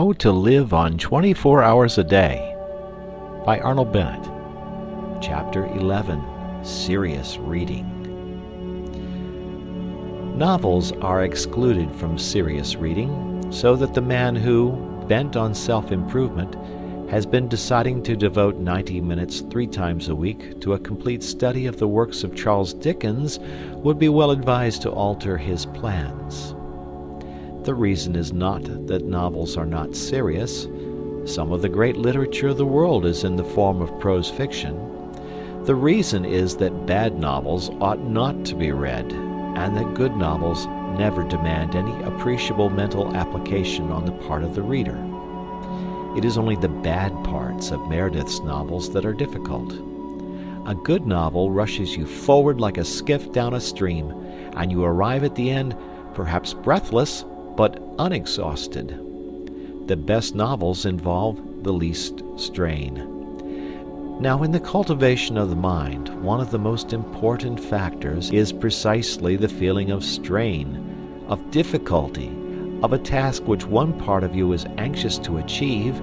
How to Live on 24 Hours a Day by Arnold Bennett. Chapter 11, Serious Reading. Novels are excluded from serious reading, so that the man who, bent on self-improvement, has been deciding to devote 90 minutes 3 times a week to a complete study of the works of Charles Dickens would be well advised to alter his plans. The reason is not that novels are not serious. Some of the great literature of the world is in the form of prose fiction. The reason is that bad novels ought not to be read, and that good novels never demand any appreciable mental application on the part of the reader. It is only the bad parts of Meredith's novels that are difficult. A good novel rushes you forward like a skiff down a stream, and you arrive at the end, perhaps breathless, but unexhausted. The best novels involve the least strain. Now, in the cultivation of the mind, one of the most important factors is precisely the feeling of strain, of difficulty, of a task which one part of you is anxious to achieve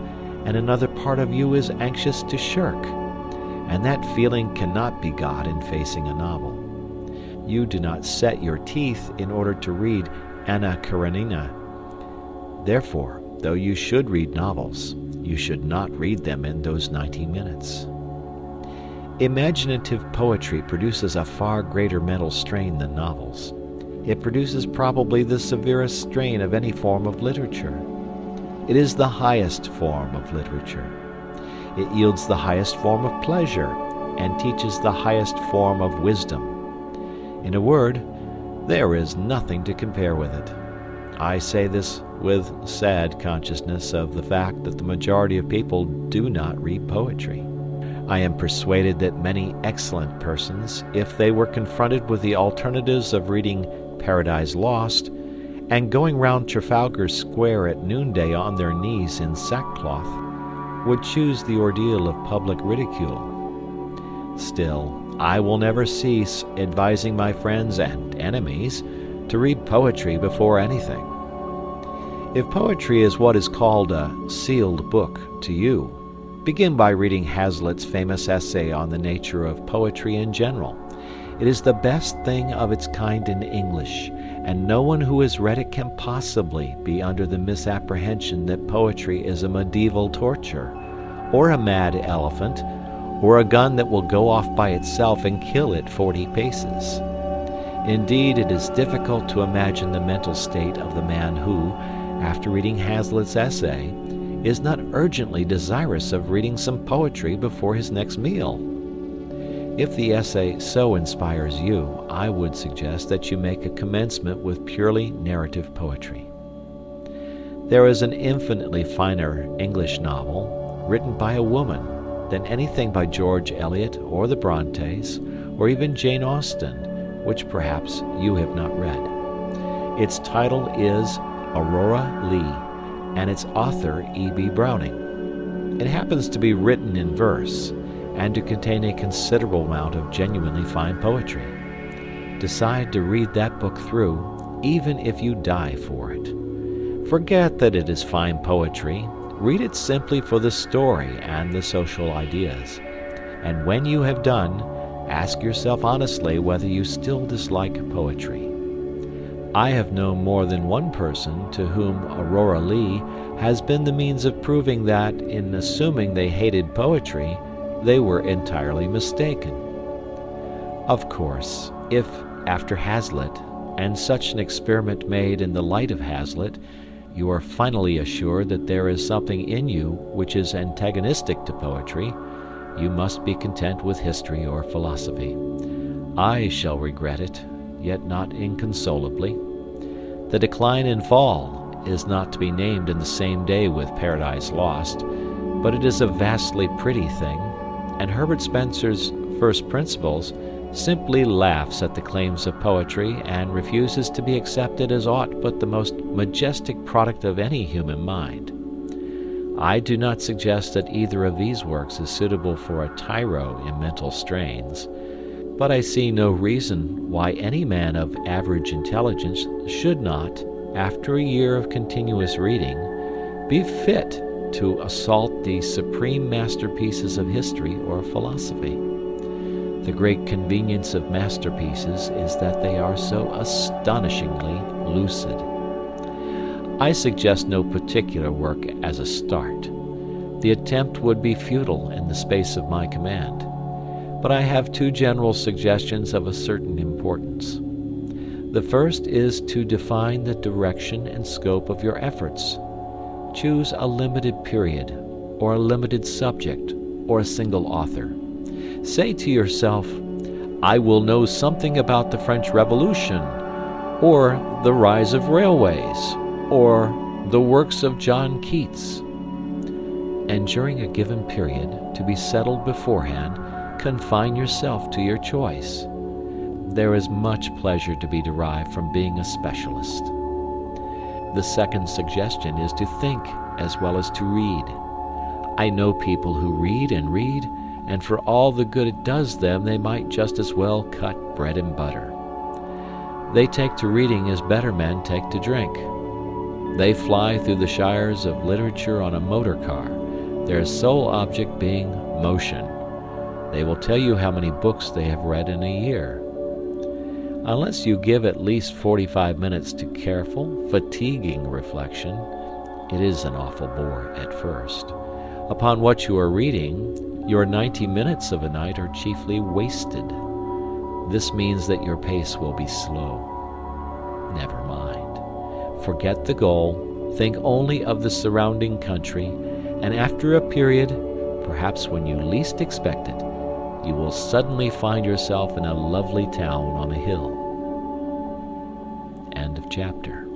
and another part of you is anxious to shirk. And that feeling cannot be got in facing a novel. You do not set your teeth in order to read Anna Karenina. Therefore, though you should read novels, you should not read them in those 90 minutes. Imaginative poetry produces a far greater mental strain than novels. It produces probably the severest strain of any form of literature. It is the highest form of literature. It yields the highest form of pleasure and teaches the highest form of wisdom. In a word, there is nothing to compare with it. I say this with sad consciousness of the fact that the majority of people do not read poetry. I am persuaded that many excellent persons, if they were confronted with the alternatives of reading Paradise Lost and going round Trafalgar Square at noonday on their knees in sackcloth, would choose the ordeal of public ridicule. Still, I will never cease advising my friends and enemies to read poetry before anything. If poetry is what is called a sealed book to you, begin by reading Hazlitt's famous essay on the nature of poetry in general. It is the best thing of its kind in English, and no one who has read it can possibly be under the misapprehension that poetry is a medieval torture, or a mad elephant, or a gun that will go off by itself and kill at 40 paces. Indeed, it is difficult to imagine the mental state of the man who, after reading Hazlitt's essay, is not urgently desirous of reading some poetry before his next meal. If the essay so inspires you, I would suggest that you make a commencement with purely narrative poetry. There is an infinitely finer English novel, written by a woman, than anything by George Eliot or the Brontes, or even Jane Austen, which perhaps you have not read. Its title is Aurora Leigh, and its author E.B. Browning. It happens to be written in verse, and to contain a considerable amount of genuinely fine poetry. Decide to read that book through, even if you die for it. Forget that it is fine poetry. Read it simply for the story and the social ideas. And when you have done, ask yourself honestly whether you still dislike poetry. I have known more than one person to whom Aurora Leigh has been the means of proving that, in assuming they hated poetry, they were entirely mistaken. Of course, if, after Hazlitt, and such an experiment made in the light of Hazlitt, you are finally assured that there is something in you which is antagonistic to poetry, you must be content with history or philosophy. I shall regret it, yet not inconsolably. The Decline and Fall is not to be named in the same day with Paradise Lost, but it is a vastly pretty thing, and Herbert Spencer's First Principles simply laughs at the claims of poetry and refuses to be accepted as aught but the most majestic product of any human mind. I do not suggest that either of these works is suitable for a tyro in mental strains, but I see no reason why any man of average intelligence should not, after a year of continuous reading, be fit to assault the supreme masterpieces of history or philosophy. The great convenience of masterpieces is that they are so astonishingly lucid. I suggest no particular work as a start. The attempt would be futile in the space of my command, but I have two general suggestions of a certain importance. The first is to define the direction and scope of your efforts. Choose a limited period, or a limited subject, or a single author. Say to yourself, I will know something about the French Revolution, or the rise of railways, or the works of John Keats. And during a given period, to be settled beforehand, confine yourself to your choice. There is much pleasure to be derived from being a specialist. The second suggestion is to think as well as to read. I know people who read, and for all the good it does them, they might just as well cut bread and butter. They take to reading as better men take to drink. They fly through the shires of literature on a motor car, their sole object being motion. They will tell you how many books they have read in a year. Unless you give at least 45 minutes to careful, fatiguing reflection, it is an awful bore at first. Upon what you are reading, your 90 minutes of a night are chiefly wasted. This means that your pace will be slow. Never mind. Forget the goal, think only of the surrounding country, and after a period, perhaps when you least expect it, you will suddenly find yourself in a lovely town on a hill. End of chapter.